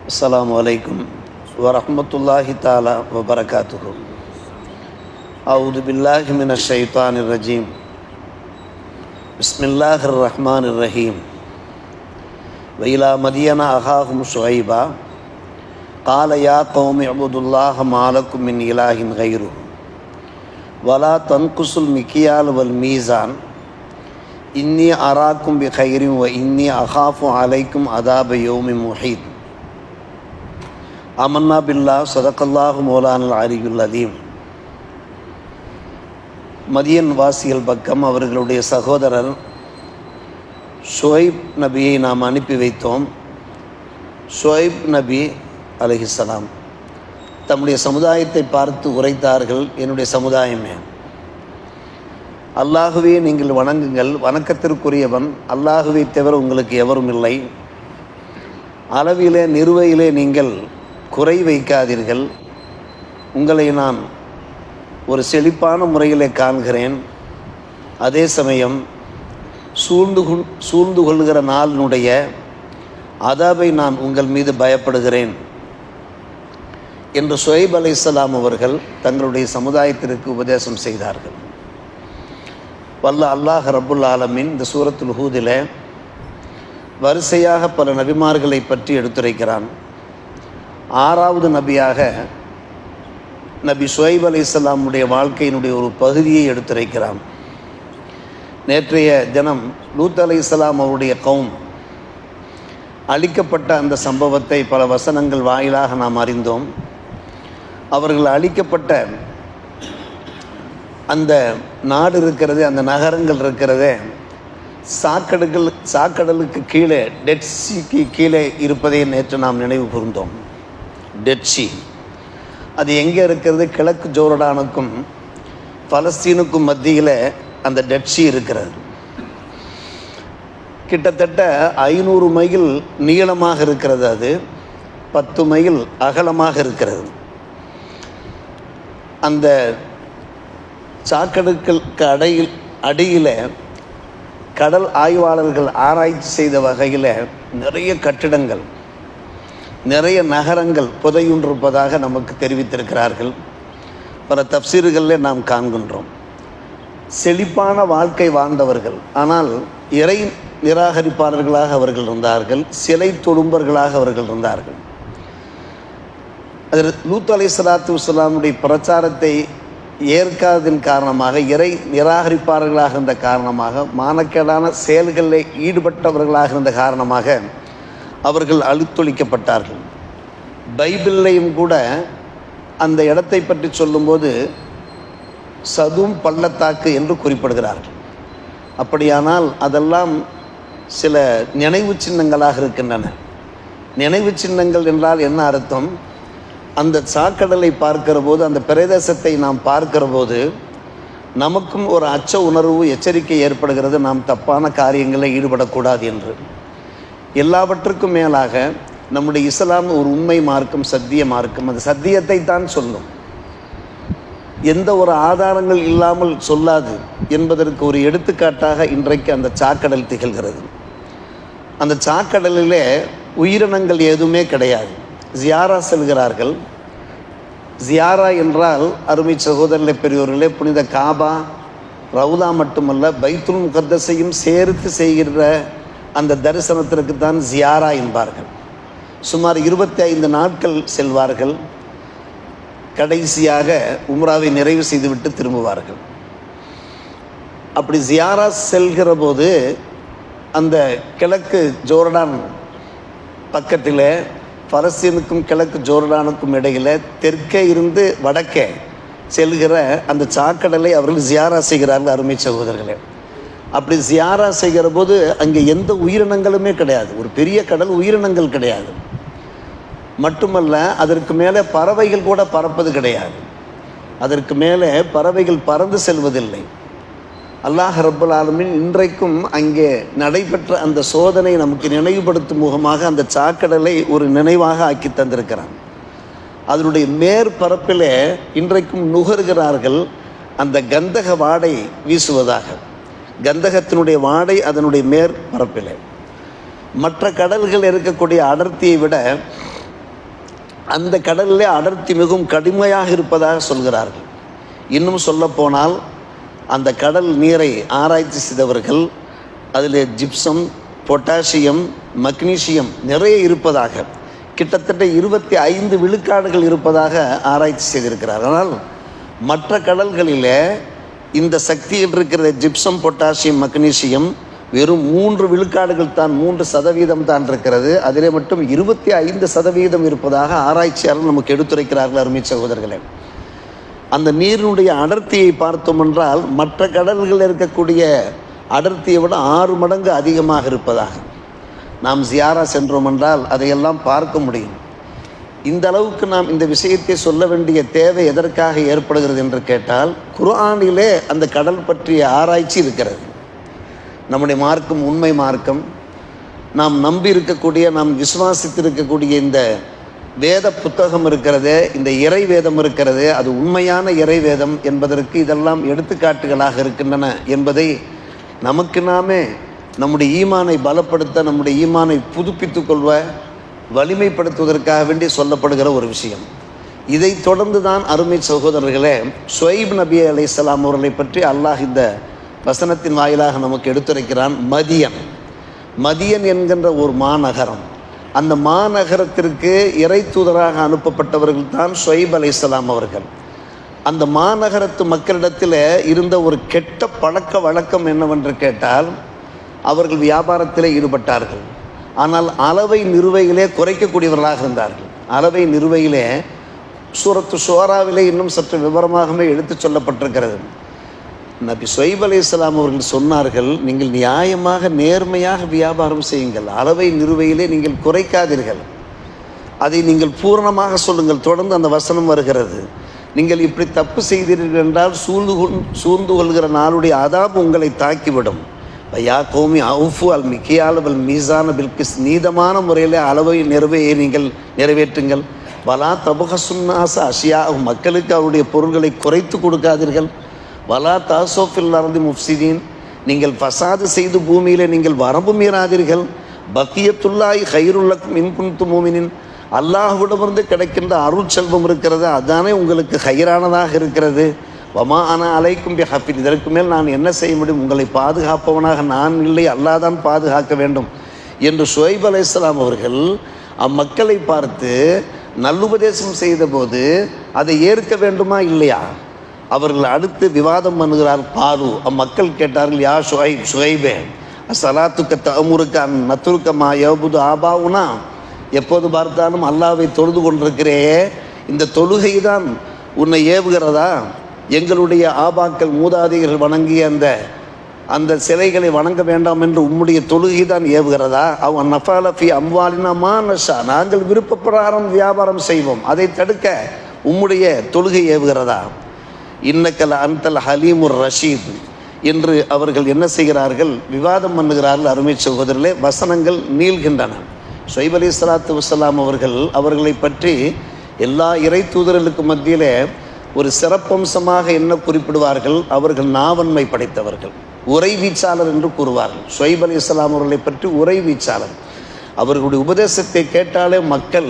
அஸ்ஸலாமு அலைக்கும் வரஹ்மத்துல்லாஹி தஆலா வபரகாத்துஹு. அஊது பில்லாஹி மினஷ் ஷைத்தானிர் ரஜீம். பிஸ்மில்லாஹிர் ரஹ்மானிர் ரஹீம். வஇலா மதியன அஹாஹும் ஷுஐபா قال يا قوم اعبدوا الله ما لكم من إله غيره ولا تنقصوا المكيال والميزان إني أراكم بخير وإني أخاف عليكم عذاب يوم محيط. ஆமன்னா பில்லா சதகல்லாஹு மௌலானல் அலியுல் அதீம். மதியன் வாசிகள் பக்கம் அவர்களுடைய சகோதரர் ஷுஐப் நபியை நாம் அனுப்பி வைத்தோம். ஷுஐப் நபி அலைஹிஸ்ஸலாம் தம்முடைய சமுதாயத்தை பார்த்து உரைத்தார்கள், என்னுடைய சமுதாயமே, அல்லாஹுவே நீங்கள் வணங்குங்கள், வணக்கத்திற்குரியவன் அல்லாஹுவை தவிர உங்களுக்கு எவரும் இல்லை. அளவிலே நிறுவையிலே நீங்கள் குறை வைக்காதீர்கள். உங்களை நான் ஒரு செழிப்பான முறையிலே காண்கிறேன். அதே சமயம் சூழ்ந்து கொள்கிற நாளினுடைய அதாபை நான் உங்கள் மீது பயப்படுகிறேன் என்று ஷுஐப் அலைஹிஸ்ஸலாம் அவர்கள் தங்களுடைய சமுதாயத்திற்கு உபதேசம் செய்தார்கள். வல்ல அல்லாஹ் ரப்புல் ஆலமீன் இந்த சூரத்துல் ஹூதில் வரிசையாக பல நபிமார்களை பற்றி எடுத்துரைக்கிறான். 6வது நபியாக நபி ஷுஐப் அலைஹிஸ்ஸலாமுடைய வாழ்க்கையினுடைய ஒரு பகுதியை எடுத்துரைக்கிறான். நேற்றைய தினம் லூத் அலைஹிஸ்ஸலாம் அவருடைய கௌம் அழிக்கப்பட்ட அந்த சம்பவத்தை பல வசனங்கள் வாயிலாக நாம் அறிந்தோம். அவர்கள் அழிக்கப்பட்ட அந்த நாடு இருக்கிறது, அந்த நகரங்கள் இருக்கிறதே, சாக்கடலுக்கு கீழே, டெட் சீக்கு கீழே இருப்பதை நேற்று நாம் நினைவு கூர்ந்தோம். டெட் சீ அது எங்கே இருக்கிறது? கிழக்கு ஜோர்டானுக்கும் பலஸ்தீனுக்கும் மத்தியில் அந்த டெட் சீ இருக்கிறது. கிட்டத்தட்ட 500 மைல் நீளமாக இருக்கிறது. அது 10 மைல் அகலமாக இருக்கிறது. அந்த சாக்கடைகளுக்கு அடியில் கடல் ஆய்வாளர்கள் ஆராய்ச்சி செய்த வகையில் நிறைய கட்டிடங்கள், நிறைய நகரங்கள் புதையுண்டிருப்பதாக நமக்கு தெரிவித்திருக்கிறார்கள். பல தப்சீர்களில் நாம் காண்கின்றோம். செழிப்பான வாழ்க்கை வாழ்ந்தவர்கள், ஆனால் இறை நிராகரிப்பாளர்களாக அவர்கள் இருந்தார்கள், சிலை தொழும்பர்களாக அவர்கள் இருந்தார்கள். அதில் லூத் அலைஹிஸ்ஸலாத்து வஸ்ஸலாமுடைய பிரச்சாரத்தை ஏற்காததின் காரணமாக, இறை நிராகரிப்பாளர்களாக இருந்த காரணமாக, மானக்கேடான செயல்களில் ஈடுபட்டவர்களாக இருந்த காரணமாக அவர்கள் அழித்தொழிக்கப்பட்டார்கள். பைபிள்லையும் கூட அந்த இடத்தை பற்றி சொல்லும்போது சதும் பள்ளத்தாக்கு என்று குறிப்பிடுகிறார்கள். அப்படியானால் அதெல்லாம் சில நினைவு சின்னங்களாக இருக்கின்றன. நினைவு சின்னங்கள் என்றால் என்ன அர்த்தம்? அந்த சாக்கடலை பார்க்கிற போது, அந்த பிரதேசத்தை நாம் பார்க்கிற போது நமக்கும் ஒரு அச்ச உணர்வு, எச்சரிக்கை ஏற்படுகிறது, நாம் தப்பான காரியங்களில் ஈடுபடக்கூடாது என்று. எல்லாவற்றுக்கும் மேலாக நம்முடைய இஸ்லாம் ஒரு உண்மை மார்க்கம், சத்திய மார்க்கம். அது சத்தியத்தை தான் சொல்லும், எந்த ஒரு ஆதாரங்கள் இல்லாமல் சொல்லாது என்பதற்கு ஒரு எடுத்துக்காட்டாக இன்றைக்கு அந்த சாக்கடல் திகழ்கிறது. அந்த சாக்கடலிலே உயிரினங்கள் எதுவுமே கிடையாது. ஜியாரா செல்கிறார்கள். ஜியாரா என்றால் அருமை சகோதரர்களே, பெரியோர்களே, புனித காபா, ரவுலா மட்டுமல்ல, பைத்துல் முகத்தஸையும் சேர்த்து செய்கிற அந்த தரிசனத்திற்கு தான் ஜியாரா என்பார்கள். சுமார் 25 நாட்கள் செல்வார்கள். கடைசியாக உம்ராவை நிறைவு செய்துவிட்டு திரும்புவார்கள். அப்படி ஜியாரா செல்கிற போது அந்த கிழக்கு ஜோர்டான் பக்கத்தில், பலஸ்தீனுக்கும் கிழக்கு ஜோர்டானுக்கும் இடையில் தெற்கே இருந்து வடக்கே செல்கிற அந்த சாக்கடலை அவர்கள் ஜியாரா செய்கிறார்கள். அருமை சகோதரர்களே, அப்படி ஜியாரா செய்கிற போது அங்கே எந்த உயிரினங்களுமே கிடையாது. ஒரு பெரிய கடல், உயிரினங்கள் கிடையாது. மட்டுமல்ல, அதற்கு மேலே பறவைகள் கூட பறப்பது கிடையாது. அதற்கு மேலே பறவைகள் பறந்து செல்வதில்லை. அல்லாஹ் ரப்புல் ஆலமீன் இன்றைக்கும் அங்கே நடைபெற்ற அந்த சோதனை நமக்கு நினைவுபடுத்தும் முகமாக அந்த சாக்கடலை ஒரு நினைவாக ஆக்கி தந்திருக்கிறான். அதனுடைய மேற்பரப்பிலே இன்றைக்கும் நுகர்கிறார்கள் அந்த கந்தக வாடை வீசுவதாக. கந்தகத்தினுடைய வாடை அதனுடைய மேற்பரப்பிலே. மற்ற கடல்கள் இருக்கக்கூடிய அடர்த்தியை விட அந்த கடலில் அடர்த்தி மிகவும் கடுமையாக இருப்பதாக சொல்கிறார்கள். இன்னும் சொல்லப்போனால் அந்த கடல் நீரை ஆராய்ச்சி செய்தவர்கள் அதில் ஜிப்சம், பொட்டாசியம், மக்னீசியம் நிறைய இருப்பதாக, கிட்டத்தட்ட 25 விழுக்காடுகள் இருப்பதாக ஆராய்ச்சி செய்திருக்கிறார். ஆனால் மற்ற கடல்களில் இந்த சக்தியில் இருக்கிற ஜிப்சம், பொட்டாசியம், மக்னீசியம் வெறும் 3 விழுக்காடுகள் தான், 3% தான் இருக்கிறது. அதிலே மட்டும் 25% இருப்பதாக ஆராய்ச்சியாளர்கள் நமக்கு எடுத்துரைக்கிறார்கள். அருமை சகோதரர்களே, அந்த நீரினுடைய அடர்த்தியை பார்த்தோம் என்றால் மற்ற கடல்களில் இருக்கக்கூடிய அடர்த்தியை விட 6 மடங்கு அதிகமாக இருப்பதாக. நாம் ஜியாரா சென்றோம் என்றால் அதையெல்லாம் பார்க்க முடியும். இந்த அளவுக்கு நாம் இந்த விஷயத்தை சொல்ல வேண்டிய தேவை எதற்காக ஏற்படுகிறது என்று கேட்டால், குர்ஆனிலே அந்த கடல் பற்றிய ஆராய்ச்சி இருக்கிறது. நம்முடைய மார்க்கம் உண்மை மார்க்கம், நாம் நம்பி இருக்கக்கூடிய, நாம் விசுவாசித்திருக்கக்கூடிய இந்த வேத புத்தகம் இருக்கிறது, இந்த இறை வேதம் இருக்கிறது, அது உண்மையான இறை வேதம் என்பதற்கு இதெல்லாம் எடுத்துக்காட்டுகளாக இருக்கின்றன என்பதை நமக்கு நாமே நம்முடைய ஈமானை பலப்படுத்த, நம்முடைய ஈமானை புதுப்பித்து கொள்வ, வலிமைப்படுத்துவதற்காக வேண்டி சொல்லப்படுகிற ஒரு விஷயம். இதை தொடர்ந்து தான் அருமை சகோதரர்களே, ஷுஐப் நபி அலைஹிஸ்ஸலாம் அவர்களை பற்றி அல்லாஹ் இந்த வசனத்தின் வாயிலாக நமக்கு எடுத்துரைக்கிறான். மதியன் என்கின்ற ஒரு மாநகரம், அந்த மாநகரத்திற்கு இறை தூதராக அனுப்பப்பட்டவர்கள் தான் ஷுஐப் அலைஹிஸ்ஸலாம் அவர்கள். அந்த மாநகரத்து மக்களிடத்தில் இருந்த ஒரு கெட்ட பழக்க வழக்கம் என்னவென்று கேட்டால், அவர்கள் வியாபாரத்திலே ஈடுபட்டார்கள், ஆனால் அளவை நிறுவையிலே குறைக்கக்கூடியவர்களாக இருந்தார்கள். அளவை நிறுவையிலே சூரத்து ஷுஆராவிலே இன்னும் சற்று விவரமாகவே எடுத்து சொல்லப்பட்டிருக்கிறது. நபி ஷுஐப் அலைஹிஸ்ஸலாம் அவர்கள் சொன்னார்கள், நீங்கள் நியாயமாக நேர்மையாக வியாபாரம் செய்யுங்கள், அளவை நிறுவையிலே நீங்கள் குறைக்காதீர்கள், அதை நீங்கள் பூரணமாக சொல்லுங்கள். தொடர்ந்து அந்த வசனம் வருகிறது, நீங்கள் இப்படி தப்பு செய்தீர்கள் என்றால் சூழ்ந்து கொள்கிற நாளுடைய அதாபு உங்களை தாக்கிவிடும். யா கோமி அவுஃபு அல் மிக்கியால் அல் மீசான பில்கிஸ், நீதமான முறையில் அளவை நிறுவையை நீங்கள் நிறைவேற்றுங்கள். வலா தபுகசுன்னாச அஷியா, மக்களுக்கு அவருடைய பொருள்களை குறைத்து கொடுக்காதீர்கள். வலா தாசோஃபில் அர்தி முஃப்சிதீன், நீங்கள் ஃபசாது செய்து பூமியில் நீங்கள் வரம்பு மீறாதீர்கள். பக்கியத்துல்லாஹி ஹைருல்லக்கும் இன் குன்தும் மூமினின், அல்லாஹ்விடமிருந்து கிடைக்கின்ற அருள் செல்வம் இருக்கிறது, அதுதானே உங்களுக்கு ஹைரானதாக இருக்கிறது. வமா அனா அலைக்கும் பி ஹஃபித், இதற்கு மேல் நான் என்ன செய்ய முடியும், உங்களை பாதுகாப்பவனாக நான் இல்லை, அல்லாஹ் தான் பாதுகாக்க வேண்டும் என்று ஷுஐப் அலைஹிஸ்ஸலாம் அவர்கள் அம்மக்களை பார்த்து நல்லுபதேசம் செய்தபோது அதை ஏற்க வேண்டுமா இல்லையா? அவர்கள் அடுத்து விவாதம் பண்ணுகிறார். பாரு, அம்மக்கள் கேட்டார்கள், யா ஷுஐபே சலாத்துக்க தமுருக்க நத்துருக்கமா யபுது ஆபாவுனா, எப்போது பார்த்தாலும் அல்லாவை தொழுது கொண்டிருக்கிறே, இந்த தொழுகை தான் உன்னை ஏவுகிறதா? எங்களுடைய ஆபாக்கள் மூதாதையர்கள் வணங்கிய அந்த சிலைகளை வணங்க வேண்டாம் என்று உம்முடைய தொழுகை தான் ஏவுகிறதா? அவன் நஃபாலஃபி அம்வாலினா மா நஷா, நாங்கள் விருப்பப்பிரகாரம் வியாபாரம் செய்வோம், அதை தடுக்க உம்முடைய தொழுகை ஏவுகிறதா? இன்னக்கல் அன்தல் ஹலீமுர் ரஷீத் என்று அவர்கள் என்ன செய்கிறார்கள், விவாதம் பண்ணுகிறார்கள். அருமை சகோதரர்களே, வசனங்கள் நீள்கின்றன. ஷுஐப் அலைஹிஸ்ஸலாத்து வஸ்ஸலாம் அவர்களை பற்றி எல்லா இறை தூதர்களுக்கு மத்தியிலே ஒரு சிறப்பம்சமாக என்ன குறிப்பிடுவார்கள், அவர்கள் நாவன்மை படைத்தவர்கள், உரை வீச்சாளர் என்று கூறுவார்கள். ஷுஐப் அலைஹிஸ்ஸலாம் அவர்களை பற்றி உரை வீச்சாளர். அவர்களுடைய உபதேசத்தை கேட்டாலே மக்கள்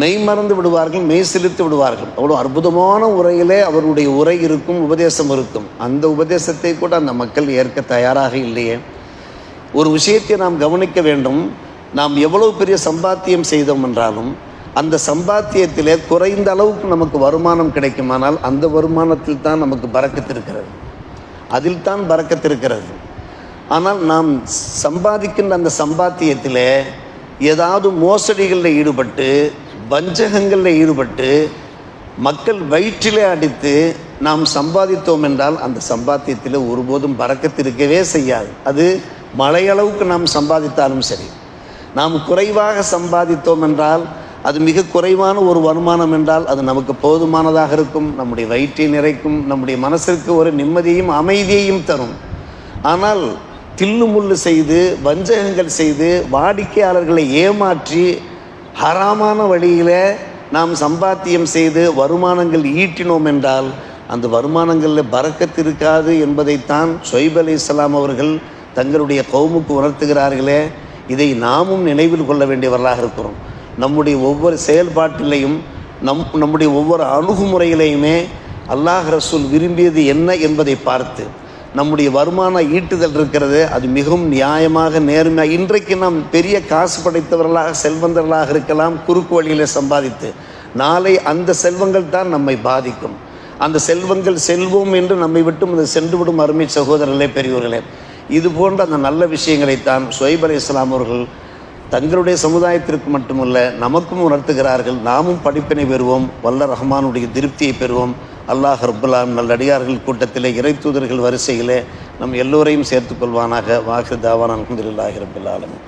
மெய் மறந்து விடுவார்கள், மெய் செலுத்தி விடுவார்கள். அவ்வளோ அற்புதமான உரையிலே அவருடைய உரை இருக்கும், உபதேசம் இருக்கும். அந்த உபதேசத்தை கூட அந்த மக்கள் ஏற்க தயாராக இல்லையே. ஒரு விஷயத்தை நாம் கவனிக்க வேண்டும். நாம் எவ்வளவு பெரிய சம்பாத்தியம் செய்தோம் என்றாலும் அந்த சம்பாத்தியத்திலே குறைந்த அளவுக்கு நமக்கு வருமானம் கிடைக்குமானால் அந்த வருமானத்தில் தான் நமக்கு பரக்கத்து இருக்கிறது, அதில் தான் பரக்கத்து இருக்கிறது. ஆனால் நாம் சம்பாதிக்கின்ற அந்த சம்பாத்தியத்தில் ஏதாவது மோசடிகளில் ஈடுபட்டு, வஞ்சகங்களில் ஈடுபட்டு, மக்கள் வயிற்றிலே அடித்து நாம் சம்பாதித்தோம் என்றால் அந்த சம்பாத்தியத்தில் ஒருபோதும் பரக்கத்து இருக்கவே செய்யாது. அது மழையளவுக்கு நாம் சம்பாதித்தாலும் சரி. நாம் குறைவாக சம்பாதித்தோம் என்றால், அது மிக குறைவான ஒரு வருமானம் என்றால் அது நமக்கு போதுமானதாக இருக்கும், நம்முடைய வயிற்றை நிறைக்கும், நம்முடைய மனசிற்கு ஒரு நிம்மதியையும் அமைதியையும் தரும். ஆனால் தில்லு முள்ளு செய்து, வஞ்சகங்கள் செய்து, வாடிக்கையாளர்களை ஏமாற்றி, ஹராமான வழியில் நாம் சம்பாத்தியம் செய்து வருமானங்கள் ஈட்டினோம் என்றால் அந்த வருமானங்களில் பரக்கத்து இருக்காது என்பதைத்தான் ஷுஐப் அலைஹிஸ்ஸலாம் அவர்கள் தங்களுடைய கௌமுக்கு உணர்த்துகிறார்களே. இதை நாமும் நினைவில் கொள்ள வேண்டியவர்களாக இருக்கிறோம். நம்முடைய ஒவ்வொரு செயல்பாட்டிலையும் நம்முடைய ஒவ்வொரு அணுகுமுறையிலையுமே அல்லாஹ் ரசூல் விரும்பியது என்ன என்பதை பார்த்து நம்முடைய வருமான ஈட்டுதல் இருக்கிறது, அது மிகவும் நியாயமாக நேர்மையாக. இன்றைக்கு நாம் பெரிய காசு படைத்தவர்களாக செல்வந்தர்களாக இருக்கலாம், குறுக்கு வழியில் சம்பாதித்து. நாளை அந்த செல்வங்கள் தான் நம்மை பாதிக்கும். அந்த செல்வங்கள் செல்வோம் என்று நம்மை விட்டும் அது சென்றுவிடும். அருமை சகோதரர்களே, பெரியோர்களே, இது போன்ற அந்த நல்ல விஷயங்களைத்தான் ஷுஐப் அலைஹிஸ்ஸலாம் அவர்கள் தங்களுடைய சமுதாயத்திற்கு மட்டுமல்ல நமக்கும் உணர்த்துகிறார்கள். நாமும் படிப்பினை பெறுவோம், வல்ல ரஹ்மானுடைய திருப்தியை பெறுவோம். அல்லாஹ் ரப்புல் ஆலமீன் நல்லடியார்கள் கூட்டத்திலே, இறை தூதர்கள் வரிசையிலே நம் எல்லோரையும் சேர்த்துக்கொள்வானாக. வாஹிர் தாவானா அல்ஹம்துலில்லாஹி ரப்பில் ஆலமீன்.